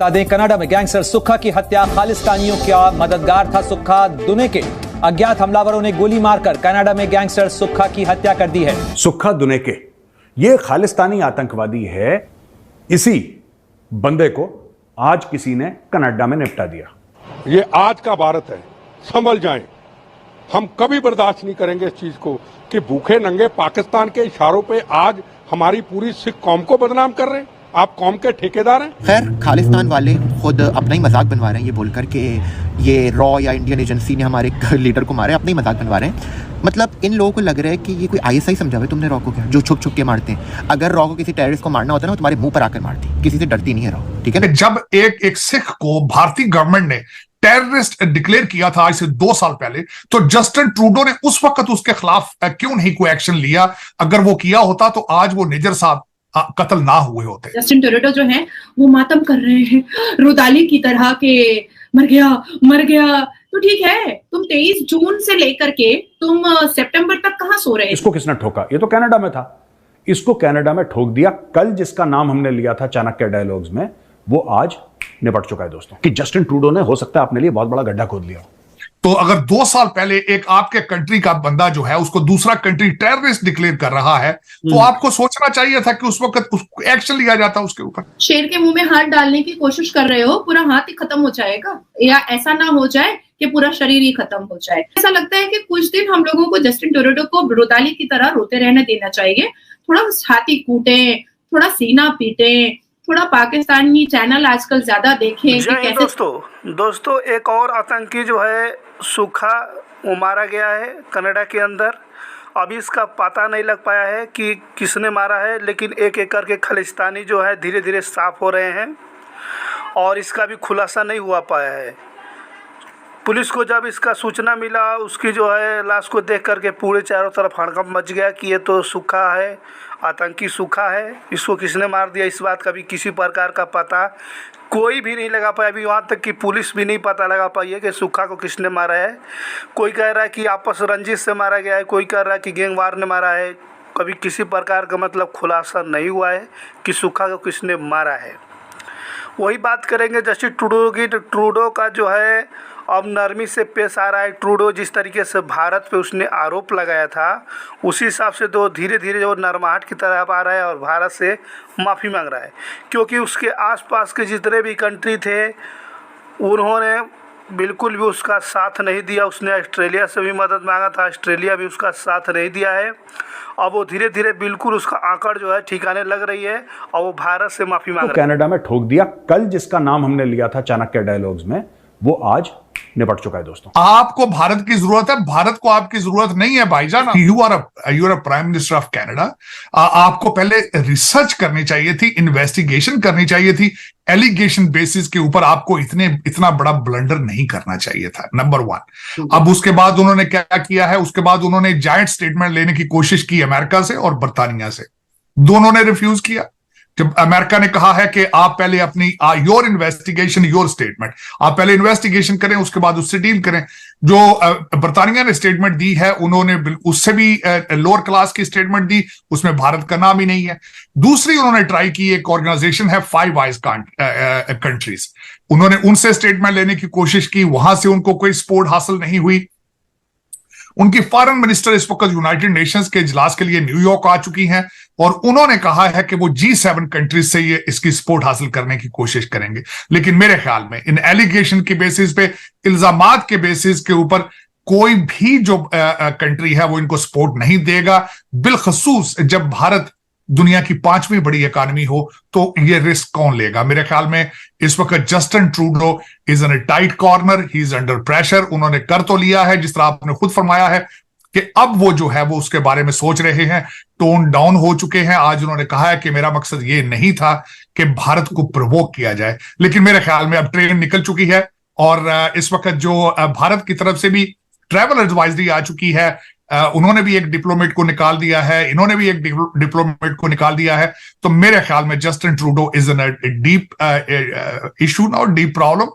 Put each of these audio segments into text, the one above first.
बता दें, कनाडा में गैंगस्टर सुक्खा की हत्या खालिस्तानियों का मददगार था सुक्खा। दुने के अज्ञात हमलावरों ने गोली मारकर कनाडा में गैंगस्टर सुक्खा की हत्या कर दी है। सुक्खा दुने के ये खालिस्तानी आतंकवादी है। इसी बंदे को आज किसी ने कनाडा में निपटा दिया। ये आज का भारत है, संभल जाएं। हम कभी बर्दाश्त नहीं करेंगे इस चीज को कि भूखे नंगे पाकिस्तान के इशारों पे आज हमारी पूरी सिख कौम को बदनाम कर रहे हैं। आप कौम के ठेकेदार हैं। खैर, खालिस्तान वाले खुद अपना ही मजाक बनवा रहे हैं ये बोलकर कि ये रॉ या इंडियन एजेंसी ने हमारे लीडर को मारा है। अपना ही मजाक बनवा रहे हैं। मतलब इन लोगों को लग रहा है कि ये कोई आईएसआई समझा हुआ तुमने रॉ को, क्या जो छुप छुप के मारते हैं। अगर रॉ को किसी टेररिस्ट को मारना होता है ना, तुम्हारे मुंह पर आकर मारती, किसी से डरती नहीं है रॉ, ठीक है ना। जब एक सिख को भारतीय गवर्नमेंट ने टेररिस्ट डिक्लेयर किया था आज से 2 साल पहले, तो जस्टिन ट्रूडो ने उस वक्त उसके खिलाफ क्यों नहीं कोई एक्शन लिया? अगर वो किया होता तो आज वो निजर साहब कत्ल ना हुए होते। जस्टिन ट्रूडो जो है वो मातम कर रहे हैं रुदाली की तरह के, मर गया। तो ठीक है, तुम 23 जून से लेकर के तुम सितंबर तक कहां सो रहे? इसको किसने ठोका? ये तो कनाडा में था। इसको कनाडा में ठोक दिया। कल जिसका नाम हमने लिया था चाणक्य डायलॉग्स में, वो आज निपट चुका है दोस्तों। कि जस्टिन ट्रूडो ने हो सकता है अपने लिए बहुत बड़ा गड्ढा खोद लिया। तो अगर 2 साल पहले एक आपके कंट्री का बंदा जो है उसको दूसरा कंट्री टेररिस्ट डिक्लेयर कर रहा है, तो आपको सोचना चाहिए था कि उस वक्त एक्शन लिया जाता उसके ऊपर। शेर के मुंह में हाथ डालने की कोशिश कर रहे हो, पूरा हाथ ही खत्म हो जाएगा, या ऐसा ना हो जाए कि पूरा शरीर ही खत्म हो जाए। ऐसा लगता है कि कुछ दिन हम लोगों को जस्टिन ट्रूडो को रुदाली की तरह रोते रहने देना चाहिए। थोड़ा छाती कूटे, थोड़ा सीना पीटे, थोड़ा पाकिस्तानी चैनल आजकल ज्यादा देखें कि कैसे। दोस्तों एक और आतंकी जो है सुक्खा, वो मारा गया है कनाडा के अंदर। अभी इसका पता नहीं लग पाया है कि किसने मारा है, लेकिन एक एक करके खालिस्तानी जो है धीरे धीरे साफ हो रहे हैं और इसका भी खुलासा नहीं हुआ पाया है। पुलिस को जब इसका सूचना मिला, उसकी जो है लाश को देख करके पूरे चारों तरफ हड़कंप मच गया कि ये तो सुक्खा है, आतंकी सुक्खा है। इसको किसने मार दिया, इस बात का भी किसी प्रकार का पता कोई भी नहीं लगा पाया। अभी वहाँ तक कि पुलिस भी नहीं पता लगा पाई है कि सुक्खा को किसने मारा है। कोई कह रहा है कि आपस रंजिश से मारा गया है, कोई कह रहा है कि गैंगवार ने मारा है। कभी किसी प्रकार का मतलब खुलासा नहीं हुआ है कि सुक्खा को किसने मारा है। वही बात करेंगे जस्टिन ट्रूडो की। तो ट्रूडो का जो है अब नरमी से पेश आ रहा है। ट्रूडो जिस तरीके से भारत पे उसने आरोप लगाया था, उसी हिसाब से तो धीरे धीरे जो नरमाहट की तरफ आ रहा है और भारत से माफ़ी मांग रहा है। क्योंकि उसके आसपास के जितने भी कंट्री थे, उन्होंने बिल्कुल भी उसका साथ नहीं दिया। उसने ऑस्ट्रेलिया से भी मदद मांगा था, ऑस्ट्रेलिया भी उसका साथ नहीं दिया है। अब वो धीरे धीरे बिल्कुल उसका आंकड़ जो है ठिकाने लग रही है और वो भारत से माफ़ी मांग रहा है। कनाडा में ठोक दिया। कल जिसका नाम हमने लिया था चाणक्य डायलॉग्स में, वो आज निपट चुका है दोस्तों। आपको भारत की जरूरत है, भारत को आपकी जरूरत नहीं है भाईजान। You are a prime minister of Canada. आपको पहले रिसर्च करनी चाहिए थी, इन्वेस्टिगेशन करनी चाहिए थी। एलिगेशन बेसिस के ऊपर आपको इतना बड़ा ब्लंडर नहीं करना चाहिए था, नंबर 1। अब उसके बाद उन्होंने क्या किया है? उसके बाद उन्होंने जायंट स्टेटमेंट लेने की कोशिश की अमेरिका से और बर्तानिया से। दोनों ने रिफ्यूज किया। जब अमेरिका ने कहा है कि आप पहले अपनी योर इन्वेस्टिगेशन, योर स्टेटमेंट, आप पहले इन्वेस्टिगेशन करें, उसके बाद उससे डील करें। जो बर्तानिया ने स्टेटमेंट दी है, उन्होंने उससे भी लोअर क्लास की स्टेटमेंट दी, उसमें भारत का नाम ही नहीं है। दूसरी उन्होंने ट्राई की, एक ऑर्गेनाइजेशन है फाइव आइज कंट्रीज, उन्होंने उनसे स्टेटमेंट लेने की कोशिश की, वहां से उनको कोई सपोर्ट हासिल नहीं हुई। उनकी फॉरेन मिनिस्टर इस वक्त यूनाइटेड नेशंस के इजलास के लिए न्यूयॉर्क आ चुकी हैं और उन्होंने कहा है कि वो G7 कंट्रीज से ये इसकी सपोर्ट हासिल करने की कोशिश करेंगे। लेकिन मेरे ख्याल में इन एलिगेशन के बेसिस पे, इल्जामात के बेसिस के ऊपर कोई भी जो कंट्री है वो इनको सपोर्ट नहीं देगा। बिलखसूस जब भारत दुनिया की 5वीं बड़ी इकॉनमी हो तो ये रिस्क कौन लेगा? मेरे ख्याल में इस वक्त Justin Trudeau is in a tight corner, he is under pressure. उन्होंने कर तो लिया है, जिस तरह आपने खुद फरमाया है कि अब वो जो है वो उसके बारे में सोच रहे हैं, टोन डाउन हो चुके हैं। आज उन्होंने कहा है कि मेरा मकसद ये नहीं था कि भारत को प्रोवोक किया जाए, लेकिन मेरे ख्याल में अब ट्रेन निकल चुकी है और इस वक्त जो भारत की तरफ से भी ट्रैवल एडवाइजरी आ चुकी है, उन्होंने भी एक डिप्लोमेट को निकाल दिया है, इन्होंने भी एक डिप्लोमेट को निकाल दिया है। तो मेरे ख्याल में Justin Trudeau is in a deep issue और डीप प्रॉब्लम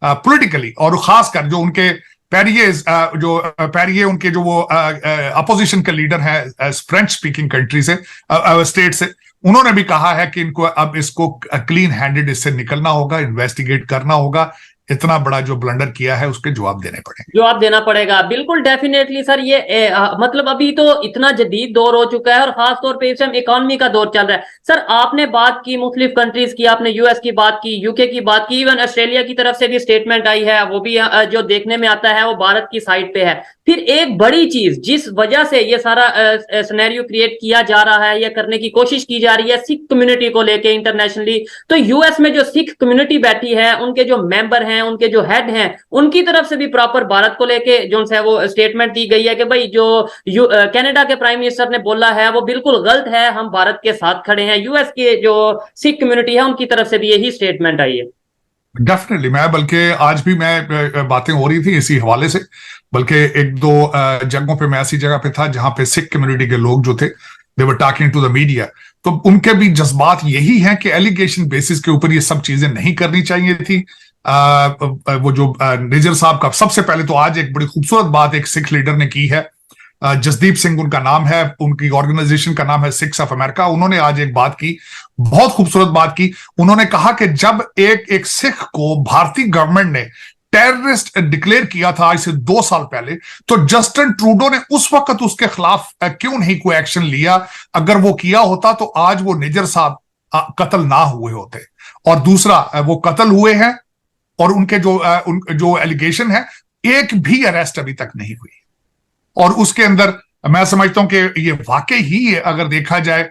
पॉलिटिकली, और खासकर जो उनके पैरिये उनके जो वो अपोजिशन के लीडर हैं फ्रेंच स्पीकिंग कंट्री से, स्टेट से, उन्होंने भी कहा है कि इनको अब इसको क्लीन हैंडेड इससे निकलना होगा, इन्वेस्टिगेट करना होगा, इतना बड़ा जो ब्लंडर किया है उसके जवाब देने पड़ेंगे। जवाब देना पड़ेगा, बिल्कुल डेफिनेटली सर। ये मतलब अभी तो इतना जदीद दौर हो चुका है और खास तौर पे इस टाइम इकोनॉमी का दौर चल रहा है। सर आपने बात की मुख्तलिफ कंट्रीज की, आपने यूएस की बात की, यूके की बात की, इवन ऑस्ट्रेलिया की तरफ से भी स्टेटमेंट आई है, वो भी जो देखने में आता है वो भारत की साइड पे है। फिर एक बड़ी चीज जिस वजह से ये सारा सिनेरियो क्रिएट किया जा रहा है या करने की कोशिश की जा रही है सिख कम्युनिटी को लेके इंटरनेशनली, तो यूएस में जो सिख कम्युनिटी बैठी है, उनके जो मेंबर हैं, उनके जो हेड हैं, उनकी तरफ से भी प्रॉपर भारत को लेके जो है वो स्टेटमेंट दी गई है कि भाई जो कनाडा के प्राइम मिनिस्टर ने बोला है वो बिल्कुल गलत है, हम भारत के साथ खड़े हैं। यूएस के जो सिख कम्युनिटी है उनकी तरफ से भी यही स्टेटमेंट आई है। डेफिनेटली, मैं बल्कि आज भी मैं बातें हो रही थी इसी हवाले से, बल्कि एक दो जगहों पे मैं ऐसी जगह पे था जहां पे सिख कम्युनिटी के लोग जो थे they were talking to the media, तो उनके भी जज्बात यही हैं कि एलिगेशन बेसिस के ऊपर ये सब चीजें नहीं करनी चाहिए थी। वो जो निजर साहब का, सबसे पहले तो आज एक बड़ी खूबसूरत बात एक सिख लीडर ने की है, जसदीप सिंह उनका नाम है, उनकी ऑर्गेनाइजेशन का नाम है सिख्स ऑफ अमेरिका। उन्होंने आज एक बात की, बहुत खूबसूरत बात की। उन्होंने कहा कि जब एक सिख को भारतीय गवर्नमेंट ने टेररिस्ट डिक्लेयर किया था आज से 2 साल पहले, तो जस्टिन ट्रूडो ने उस वक्त उसके खिलाफ क्यों नहीं कोई एक्शन लिया? अगर वो किया होता तो आज वो निजर साहब कत्ल ना हुए होते। और दूसरा, वो कत्ल हुए हैं और उनके जो एलिगेशन है, एक भी अरेस्ट अभी तक नहीं हुई। और उसके अंदर मैं समझता हूं कि ये वाकई ही अगर देखा जाए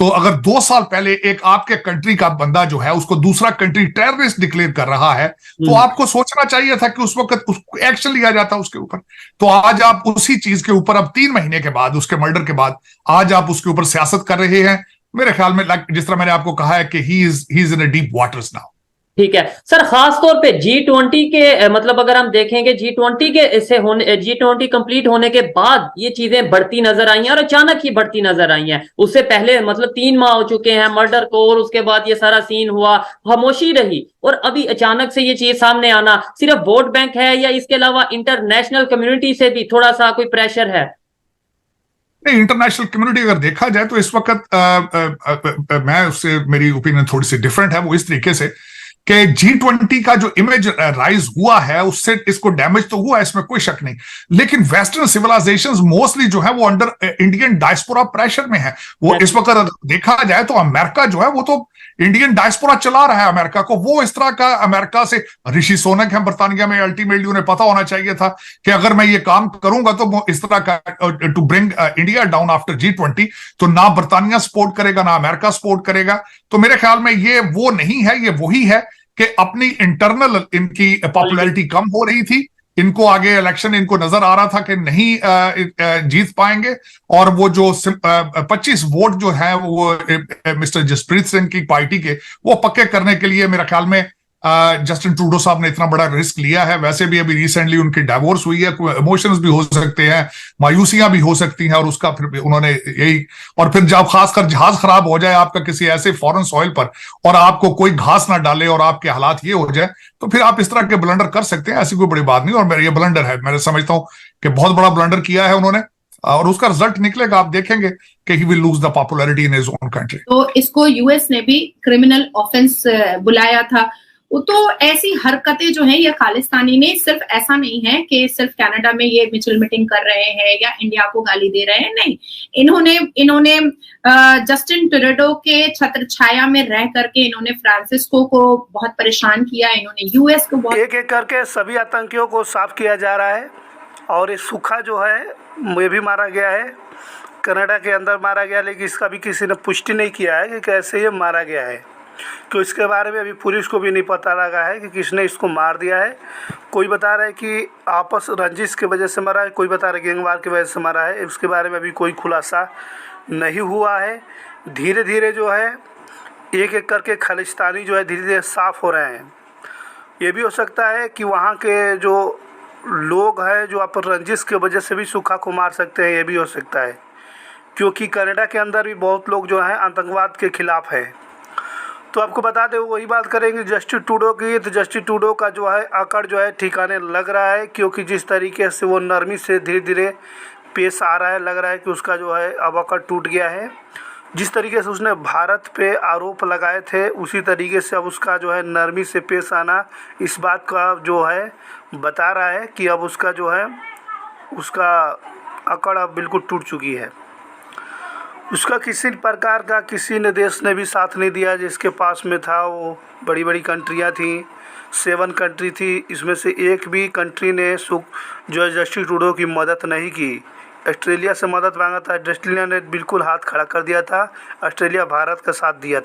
तो अगर 2 साल पहले एक आपके कंट्री का बंदा जो है उसको दूसरा कंट्री टेररिस्ट डिक्लेयर कर रहा है, तो आपको सोचना चाहिए था कि उस वक्त एक्शन लिया जाता उसके ऊपर। तो आज आप उसी चीज के ऊपर अब 3 महीने के बाद, उसके मर्डर के बाद, आज आप उसके ऊपर सियासत कर रहे हैं। मेरे ख्याल में जिस तरह मैंने आपको कहा है कि he is in a deep waters now. ठीक है सर, खास तौर पे G20 के मतलब अगर हम देखेंगे G20 के से होने, G20 कंप्लीट होने के बाद ये चीजें बढ़ती नजर आई हैं और अचानक ही बढ़ती नजर आई हैं। उससे पहले मतलब 3 माह हो चुके हैं मर्डर को, और उसके बाद ये सारा सीन हुआ, खामोशी रही, और अभी अचानक से ये चीज सामने आना सिर्फ वोट बैंक है या इसके अलावा इंटरनेशनल कम्युनिटी से भी थोड़ा सा कोई प्रेशर है? नहीं, इंटरनेशनल कम्युनिटी अगर देखा जाए तो इस वक्त मैं उससे, मेरी ओपिनियन थोड़ी सी डिफरेंट है। वो इस तरीके से कि G20 का जो इमेज राइज हुआ है उससे इसको डैमेज तो हुआ है, इसमें कोई शक नहीं, लेकिन वेस्टर्न सिविलाइजेशंस मोस्टली जो है वो अंडर इंडियन डायस्पोरा प्रेशर में है। वो इस वक्त देखा जाए तो अमेरिका जो है वो तो इंडियन डायस्पोरा चला रहा है अमेरिका को। वो इस तरह का अमेरिका से, ऋषि सुनक है बर्तानिया में, अल्टीमेटली उन्हें पता होना चाहिए था कि अगर मैं ये काम करूंगा तो इस तरह का to bring India down after G20, तो ना बर्तानिया सपोर्ट करेगा ना अमेरिका सपोर्ट करेगा। तो मेरे ख्याल में ये वो नहीं है, ये वही है कि अपनी इंटरनल इनकी पॉपुलैरिटी कम हो रही थी, इनको आगे इलेक्शन इनको नजर आ रहा था कि नहीं जीत पाएंगे, और वो जो 25 वोट जो है वो मिस्टर जसप्रीत सिंह की पार्टी के, वो पक्के करने के लिए मेरे ख्याल में जस्टिन ट्रूडो साहब ने इतना बड़ा रिस्क लिया है। वैसे भी अभी रिसेंटली उनकी डाइवोर्स हुई है, इमोशंस भी हो सकते हैं, मायूसियां भी हो सकती हैं, और उसका फिर उन्होंने यही, और फिर जब खासकर जहाज खराब हो जाए आपका किसी ऐसे फॉरेन सॉइल पर और आपको कोई घास ना डाले और आपके हालात ये हो जाए, तो फिर आप इस तरह के ब्लंडर कर सकते हैं। ऐसी कोई बड़ी बात नहीं, और मेरा ये ब्लंडर है, मैं समझता हूं कि बहुत बड़ा ब्लंडर किया है उन्होंने, और उसका रिजल्ट निकलेगा, आप देखेंगे कि he will lose the popularity in his own country. तो इसको यूएस ने भी क्रिमिनल ऑफेंस बुलाया था। तो ऐसी हरकतें जो हैं ये खालिस्तानी ने, सिर्फ ऐसा नहीं है कि सिर्फ कनाडा में ये मिचिल मीटिंग कर रहे हैं या इंडिया को गाली दे रहे हैं, नहीं, इन्होंने जस्टिन ट्रूडो के छत्र छाया में रह करके इन्होंने फ्रांसिस्को को बहुत परेशान किया, इन्होंने यूएस को बहुत एक करके सभी आतंकियों को साफ किया जा रहा है। और ये सूखा जो है ये भी मारा गया है, कनाडा के अंदर मारा गया, लेकिन इसका भी किसी ने पुष्टि नहीं किया है कि कैसे ये मारा गया है, तो इसके बारे में अभी पुलिस को भी नहीं पता लगा है कि किसने इसको मार दिया है। कोई बता रहा है कि आपस रंजिश की वजह से मरा है, कोई बता रहा है गैंगवार की वजह से मरा है। इसके बारे में अभी कोई खुलासा नहीं हुआ है। धीरे धीरे जो है एक एक करके खालिस्तानी जो है धीरे धीरे साफ़ हो रहे हैं। ये भी हो सकता है कि वहाँ के जो लोग हैं जो आप रंजिश की वजह से भी सूखा को मार सकते हैं, ये भी हो सकता है, क्योंकि कनाडा के अंदर भी बहुत लोग जो हैं आतंकवाद के खिलाफ़ हैं। तो आपको बता दें, वही बात करेंगे जस्टिन ट्रूडो की, तो जस्टिन ट्रूडो का जो है आकड़ जो है ठिकाने लग रहा है, क्योंकि जिस तरीके से वो नरमी से धीरे धीरे पेश आ रहा है, लग रहा है कि उसका जो है अब आकड़ टूट गया है। जिस तरीके से उसने भारत पे आरोप लगाए थे उसी तरीके से अब उसका जो है नरमी से पेश आना इस बात का जो है बता रहा है कि अब उसका जो है उसका अकड़ अब बिल्कुल टूट चुकी है। उसका किसी प्रकार का किसी ने देश ने भी साथ नहीं दिया। जिसके पास में था वो बड़ी बड़ी कंट्रियाँ थी, 7 कंट्री थी, इसमें से एक भी कंट्री ने जो है जस्टिन ट्रूडो की मदद नहीं की। ऑस्ट्रेलिया से मदद मांगा था, ऑस्ट्रेलिया ने बिल्कुल हाथ खड़ा कर दिया था, ऑस्ट्रेलिया भारत का साथ दिया था।